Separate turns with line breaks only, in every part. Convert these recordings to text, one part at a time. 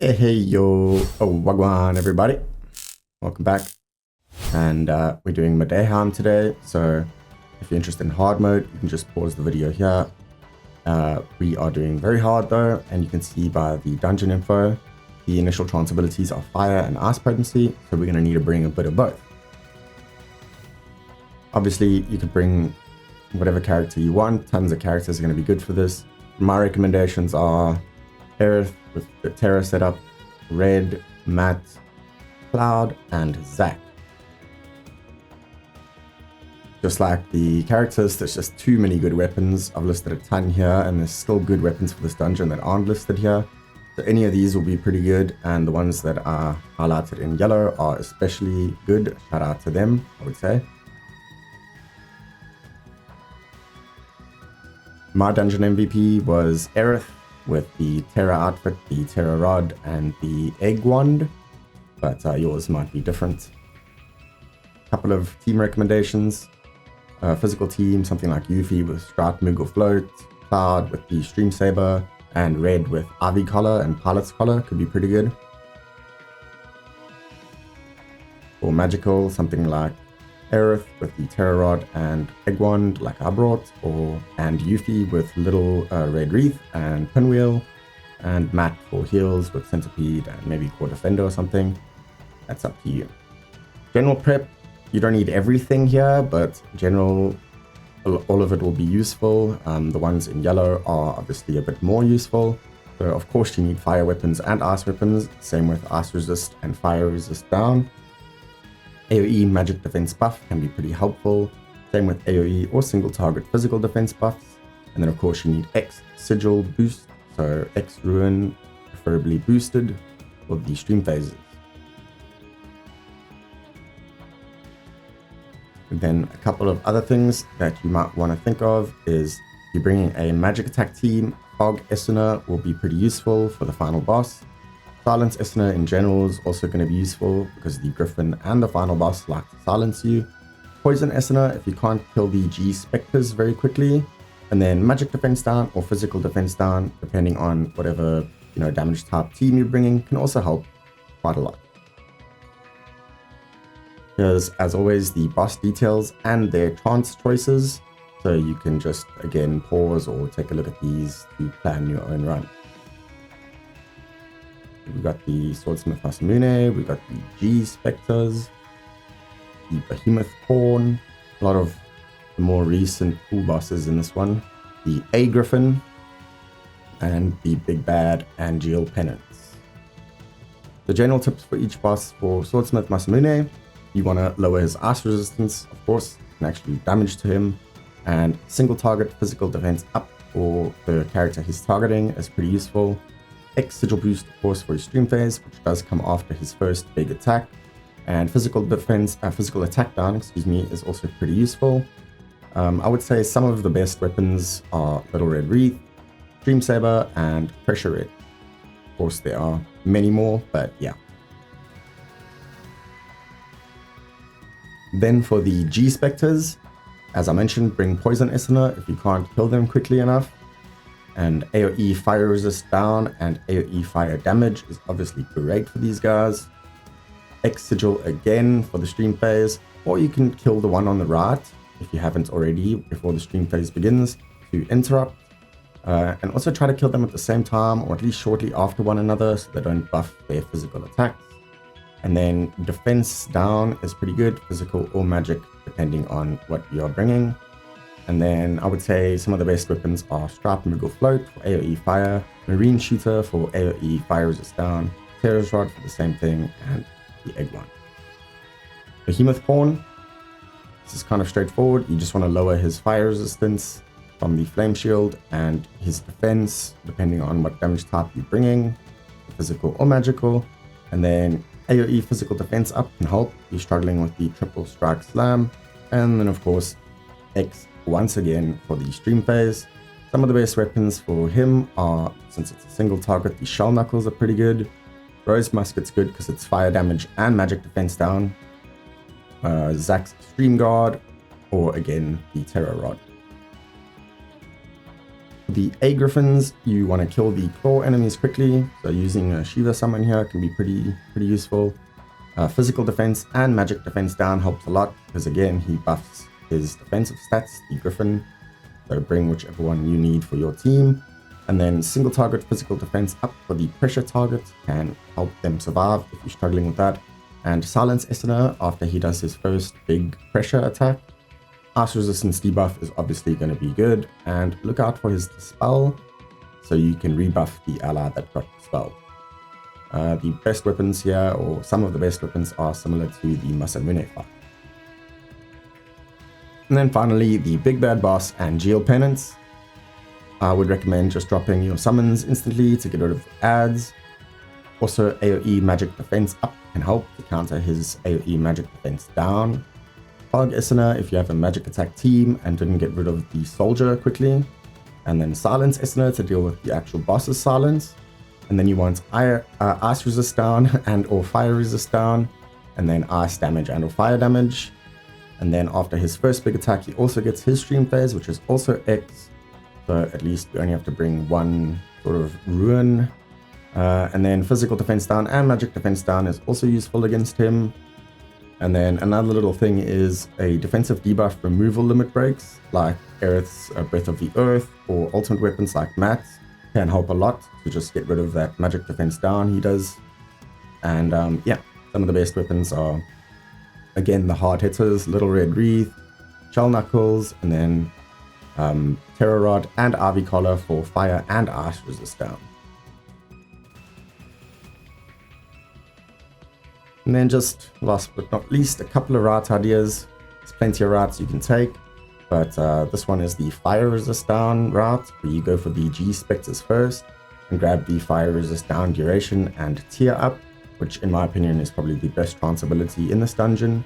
Hey yo, wagwan everybody, welcome back. And we're doing Modeoheim today, so if you're interested in hard mode, you can just pause the video here. We are doing very hard though, and you can see by the dungeon info, the initial trance abilities are fire and ice potency, so we're going to need to bring a bit of both. Obviously, you could bring whatever character you want. Tons of characters are going to be good for this. My recommendations are Aaaaand with the Terra setup, Red, Matt, Cloud, and Zac. Just like the characters, there's just too many good weapons. I've listed a ton here, and there's still good weapons for this dungeon that aren't listed here. So any of these will be pretty good, and the ones that are highlighted in yellow are especially good. Shout out to them, I would say. My dungeon MVP was Aaaaand with the Terra outfit, the Terra rod, and the egg wand, but yours might be different. Couple of team recommendations. Physical team, something like Yuffie with Strike, Moog, or Float, Cloud with the Stream Saber, and Red with Ivy Collar and Pilot's Collar could be pretty good. For magical, something like Aaaaand with the Terra Rod and Egg Wand like I brought, and Yuffie with little Red Wreath and Pinwheel, and Matt for heals with Centipede and maybe Core Defender or something. That's up to you. General prep, you don't need everything here, but general, all of it will be useful. The ones in yellow are obviously a bit more useful. So of course you need fire weapons and ice weapons, same with ice resist and fire resist down. AoE magic defense buff can be pretty helpful, same with AoE or single target physical defense buffs. And then of course you need X sigil boost, so X ruin preferably boosted for the stream phases. And then a couple of other things that you might want to think of is you're bringing a magic attack team. Fog Essener will be pretty useful for the final boss. Silence Essener in general is also going to be useful because the Griffin and the final boss like to silence you. Poison Essener if you can't kill the G Spectres very quickly. And then magic defense down or physical defense down, depending on whatever damage type team you're bringing, can also help quite a lot. Here's, as always, the boss details and their trance choices, so you can just again pause or take a look at these to plan your own run. We've got the Swordsmith Masamune, we've got the G Spectres, the Behemoth Pawn, a lot of the more recent cool bosses in this one, the A Griffin, and the Big Bad Angeal Penance. The general tips for each boss for Swordsmith Masamune: you want to lower his ice resistance, of course, can actually do damage to him, and single target physical defense up for the character he's targeting is pretty useful. X sigil boost, of course, for his stream phase, which does come after his first big attack, and physical attack down, is also pretty useful. I would say some of the best weapons are Little Red Wreath, Stream Saber, and Pressure Red. Of course, there are many more, but yeah. Then for the G Spectres, as I mentioned, bring Poison Essener if you can't kill them quickly enough. And AoE fire resist down and AoE fire damage is obviously great for these guys. X sigil again for the stream phase, or you can kill the one on the right if you haven't already before the stream phase begins to interrupt. And also try to kill them at the same time or at least shortly after one another so they don't buff their physical attacks. And then defense down is pretty good, physical or magic, depending on what you're bringing. And then I would say some of the best weapons are Stripe, Moog, or Float for AoE fire, Marine Shooter for AoE fire resist down, Terra's Rod for the same thing, and the Egg Wand. Behemoth Pawn, this is kind of straightforward. You just want to lower his fire resistance from the Flame Shield and his defense, depending on what damage type you're bringing, physical or magical. And then AoE physical defense up can help if you're struggling with the triple strike slam. And then of course, X once again for the stream phase. Some of the best weapons for him are, since it's a single target, the Shell Knuckles are pretty good. Rose Musket's good because it's fire damage and magic defense down. Zac's Stream Guard, or again, the Terra Rod. For the A Griffins, you want to kill the claw enemies quickly, so using a Shiva summon here can be pretty useful. Physical defense and magic defense down helps a lot, because again, he buffs his defensive stats, the Griffin, so bring whichever one you need for your team. And then single target physical defense up for the pressure target can help them survive if you're struggling with that. And silence Essener after he does his first big pressure attack. Ice resistance debuff is obviously going to be good, and look out for his dispel so you can rebuff the ally that got dispelled. The best weapons here, or some of the best weapons, are similar to the Masamune fight. And then finally, the big bad boss and Geo penance. I would recommend just dropping your summons instantly to get rid of ads. Also, AoE magic defense up can help to counter his AoE magic defense down. Fog Essener if you have a magic attack team and didn't get rid of the soldier quickly. And then silence Essener to deal with the actual boss's silence. And then you want ice resist down and or fire resist down. And then ice damage and or fire damage. And then after his first big attack, he also gets his stream phase, which is also X. So at least you only have to bring one sort of ruin. And then physical defense down and magic defense down is also useful against him. And then another little thing is a defensive debuff removal limit breaks, like Aerith's Breath of the Earth, or ultimate weapons like Matt's can help a lot to just get rid of that magic defense down he does. And yeah, some of the best weapons are, again, the hard hitters, Little Red Wreath, Shell Knuckles, and then Terror Rod and Ivy Collar for fire and ice resist down. And then just last but not least, a couple of route ideas. There's plenty of routes you can take, but this one is the fire resist down route, where you go for the G Spectres first and grab the fire resist down duration and tier up, which in my opinion is probably the best trance ability in this dungeon.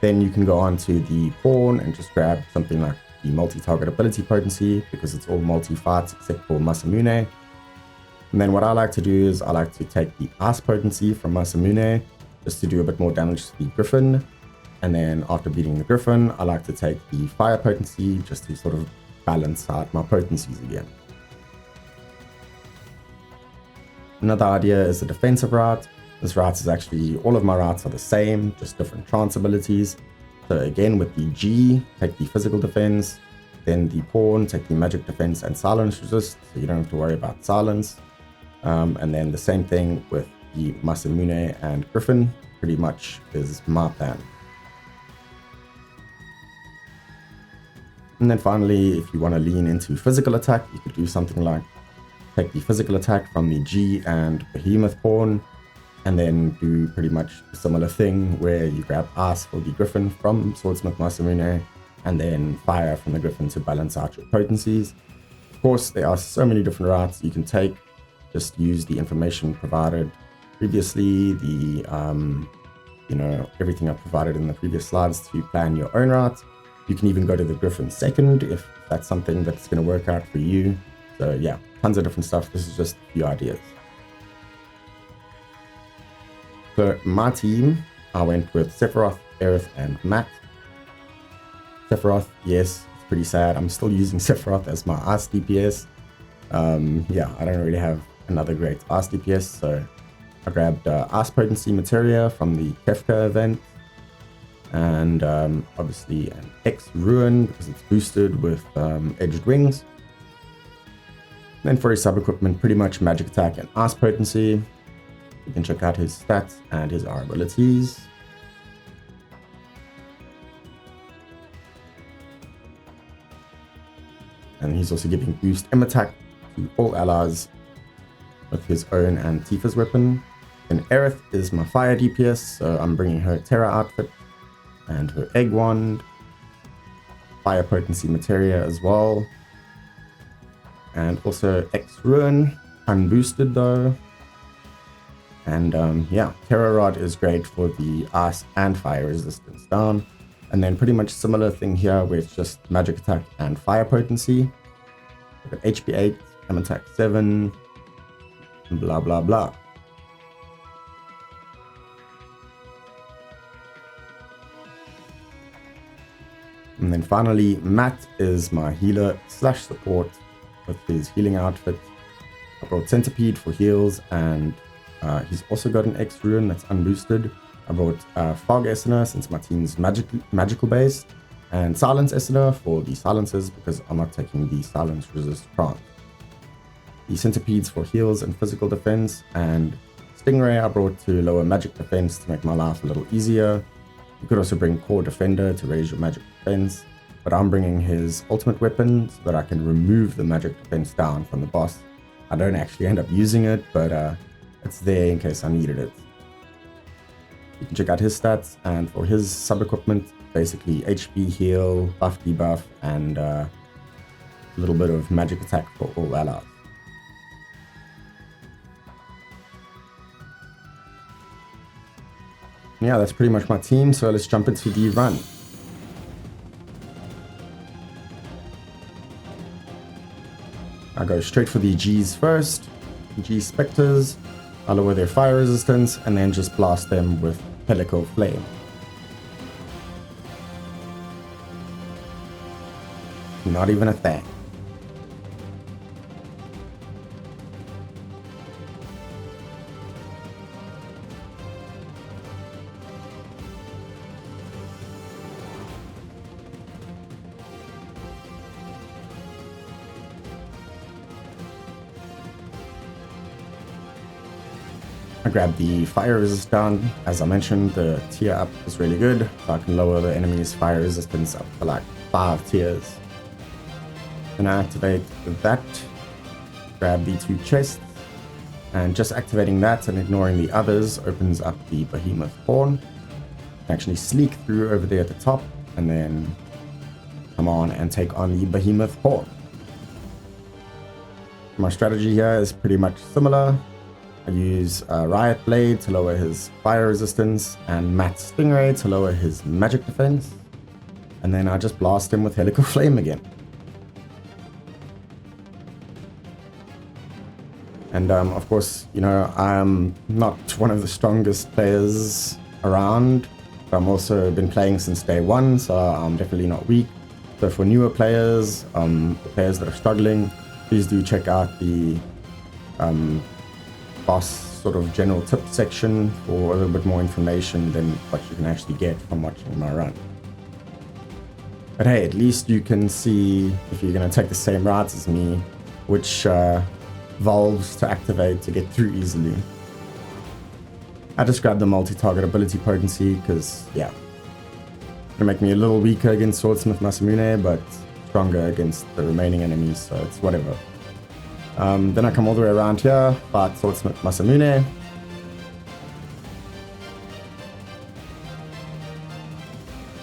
Then you can go on to the pawn and just grab something like the multi-target ability potency, because it's all multi-fights except for Masamune. And then what I like to do is I like to take the ice potency from Masamune, just to do a bit more damage to the Griffin. And then after beating the Griffin, I like to take the fire potency just to sort of balance out my potencies again. Another idea is the defensive route. This route is actually, all of my routes are the same, just different trance abilities. So again, with the G, take the physical defense, then the pawn, take the magic defense and silence resist, so you don't have to worry about silence. And then the same thing with the Masamune and Griffin, pretty much is my plan. And then finally, if you want to lean into physical attack, you could do something like take the physical attack from the G and Behemoth pawn, and then do pretty much a similar thing where you grab ice for the Griffin from Swordsmith Masamune, and then fire from the Griffin to balance out your potencies. Of course, there are so many different routes you can take. Just use the information provided previously, the everything I provided in the previous slides to plan your own route. You can even go to the Griffin second if that's something that's going to work out for you. So yeah, tons of different stuff. This is just a few ideas. So my team, I went with Sephiroth, Aerith, and Matt. Sephiroth, yes, it's pretty sad. I'm still using Sephiroth as my ice DPS. Yeah, I don't really have another great ice DPS, so I grabbed ice potency materia from the Kefka event, and obviously an X Ruin because it's boosted with edged wings. Then for his sub equipment, pretty much magic attack and ice potency. You can check out his stats and his R abilities. And he's also giving boost M attack to all allies with his own and Tifa's weapon. Then Aerith is my fire DPS, so I'm bringing her Terra outfit and her egg wand, fire potency materia as well, and also X Ruin, unboosted though. And yeah, Terra Rod is great for the ice and fire resistance down. And then pretty much similar thing here where it's just magic attack and fire potency. We've got HP 8, M attack 7, blah blah blah. And then finally, Matt is my healer slash support. with his healing outfit. I brought Centipede for heals, and he's also got an X rune that's unboosted. I brought Fog Essener since my team's magical based, and Silence Essener for the silences because I'm not taking the silence resist Trance. The Centipedes for heals and physical defense, and Stingray I brought to lower magic defense to make my life a little easier. You could also bring Core Defender to raise your magic defense, but I'm bringing his ultimate weapon so that I can remove the magic defense down from the boss. I don't actually end up using it, but it's there in case I needed it. You can check out his stats, and for his sub-equipment, basically HP heal, buff debuff, and a little bit of magic attack for all allies. Yeah, that's pretty much my team, so let's jump into the run. I go straight for the G's first. G Spectres. I lower their fire resistance and then just blast them with Helical Flame. Not even a thing. I grab the fire resist down. As I mentioned, the tier up is really good, so I can lower the enemy's fire resistance up to like 5 tiers. Then I activate that, grab the 2 chests, and just activating that and ignoring the others opens up the Behemoth Horn. I can actually sneak through over there at the top and then come on and take on the Behemoth Horn. My strategy here is pretty much similar. I use Riot Blade to lower his fire resistance and Matt Stingray to lower his magic defense. And then I just blast him with Helical Flame again. And of course, you know, I'm not one of the strongest players around, but I'm also been playing since day one, so I'm definitely not weak. So for newer players, the players that are struggling, please do check out the boss sort of general tip section for a little bit more information than what you can actually get from watching my run. But hey, at least you can see, if you're going to take the same routes as me, which valves to activate to get through easily. I just grabbed the multi-target ability potency because, yeah, it'll make me a little weaker against Swordsmith Masamune, but stronger against the remaining enemies, so it's whatever. Then I come all the way around here, fight Swordsmith Masamune.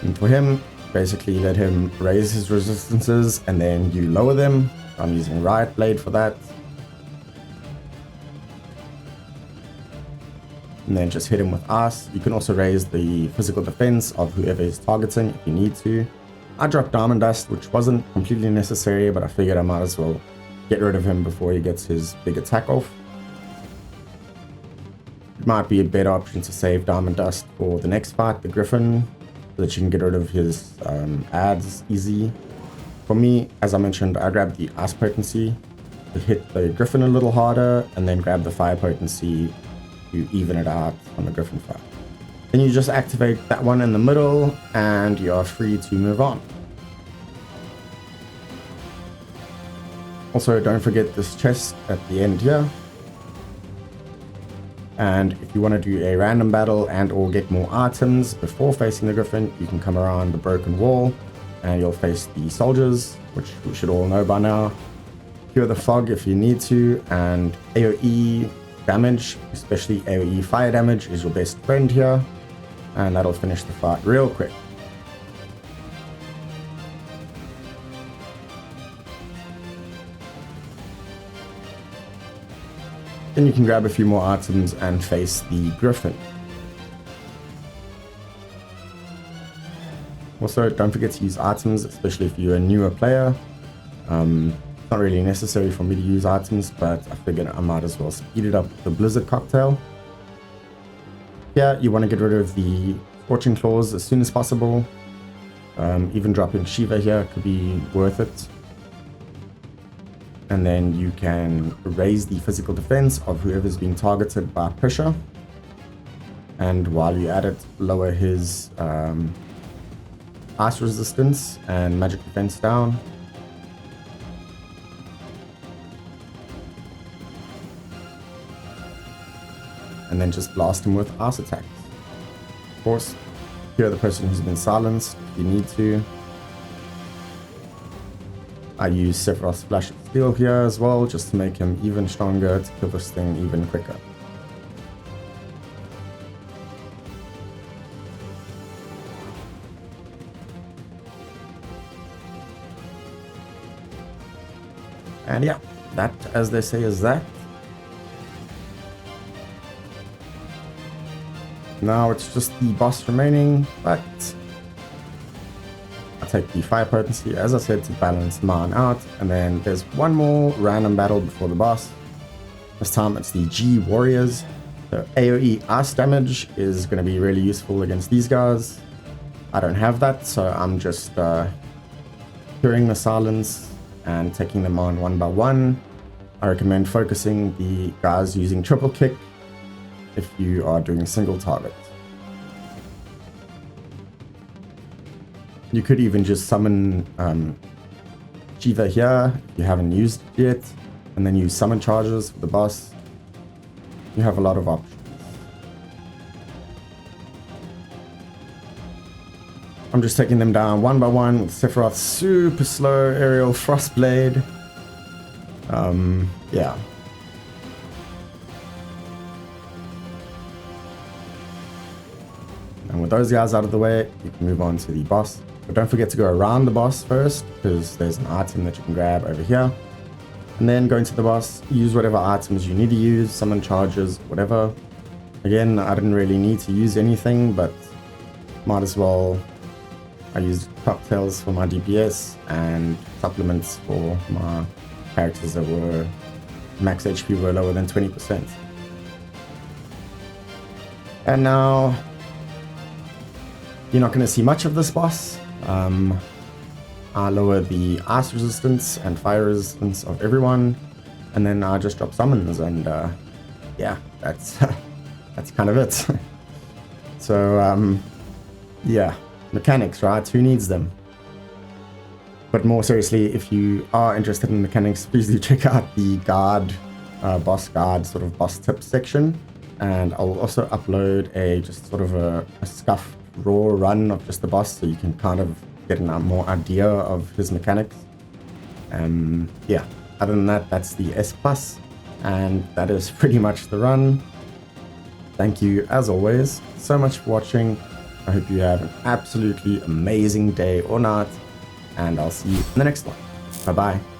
And for him, basically let him raise his resistances and then you lower them. I'm using Riot Blade for that. And then just hit him with Ice. You can also raise the physical defense of whoever is targeting if you need to. I dropped Diamond Dust, which wasn't completely necessary, but I figured I might as well get rid of him before he gets his big attack off. It might be a better option to save Diamond Dust for the next fight, the Griffin, so that you can get rid of his ads easy. For me, as I mentioned, I grabbed the Ice Potency to hit the Griffin a little harder, and then grab the Fire Potency to even it out on the Griffin fight. Then you just activate that one in the middle, and you are free to move on. Also, don't forget this chest at the end here. And if you want to do a random battle and or get more items before facing the Griffin, you can come around the broken wall and you'll face the soldiers, which we should all know by now. Cure the fog if you need to, and AoE damage, especially AoE fire damage, is your best friend here. And that'll finish the fight real quick. Then you can grab a few more items and face the Griffin. Also, don't forget to use items, especially if you're a newer player. It's not really necessary for me to use items, but I figured I might as well speed it up with the Blizzard Cocktail. Here, you want to get rid of the Scorching Claws as soon as possible. Even dropping Shiva here could be worth it. and then you can raise the physical defense of whoever's being targeted by pressure. And while you're at it, lower his ice resistance and magic defense down. And then just blast him with ice attacks. Of course, heal the person who's been silenced if you need to. I use Sephiroth's Flash of Steel here as well, just to make him even stronger, to kill this thing even quicker. And yeah, that, as they say, is that. Now it's just the boss remaining, but I'll take the fire potency, as I said, to balance mine out. And then there's one more random battle before the boss. This time it's the G Warriors. So AoE ice damage is going to be really useful against these guys. I don't have that, so I'm just clearing the silence and taking them on one by one. I recommend focusing the guys using triple kick if you are doing single target. You could even just summon Shiva here if you haven't used it yet, and then use summon charges for the boss. You have a lot of options. I'm just taking them down one by one with Sephiroth's super slow aerial Frostblade. Yeah. And with those guys out of the way, you can move on to the boss. But don't forget to go around the boss first, because there's an item that you can grab over here. And then go into the boss, use whatever items you need to use, summon charges, whatever. Again, I didn't really need to use anything, but might as well. I used cocktails for my DPS and supplements for my characters that were max HP were lower than 20%. And now you're not going to see much of this boss. I lower the ice resistance and fire resistance of everyone, and then I just drop summons, and yeah, that's that's kind of it. So yeah, mechanics, right? Who needs them? But more seriously, if you are interested in mechanics, please do check out the guard, boss guard, sort of boss tips section. And I'll also upload just sort of a scuff raw run of just the boss, so you can kind of get a more idea of his mechanics. Yeah, other than that, that's the S+, and that is pretty much the run. Thank you, as always, so much for watching. I hope you have an absolutely amazing day or night, and I'll see you in the next one. Bye-bye.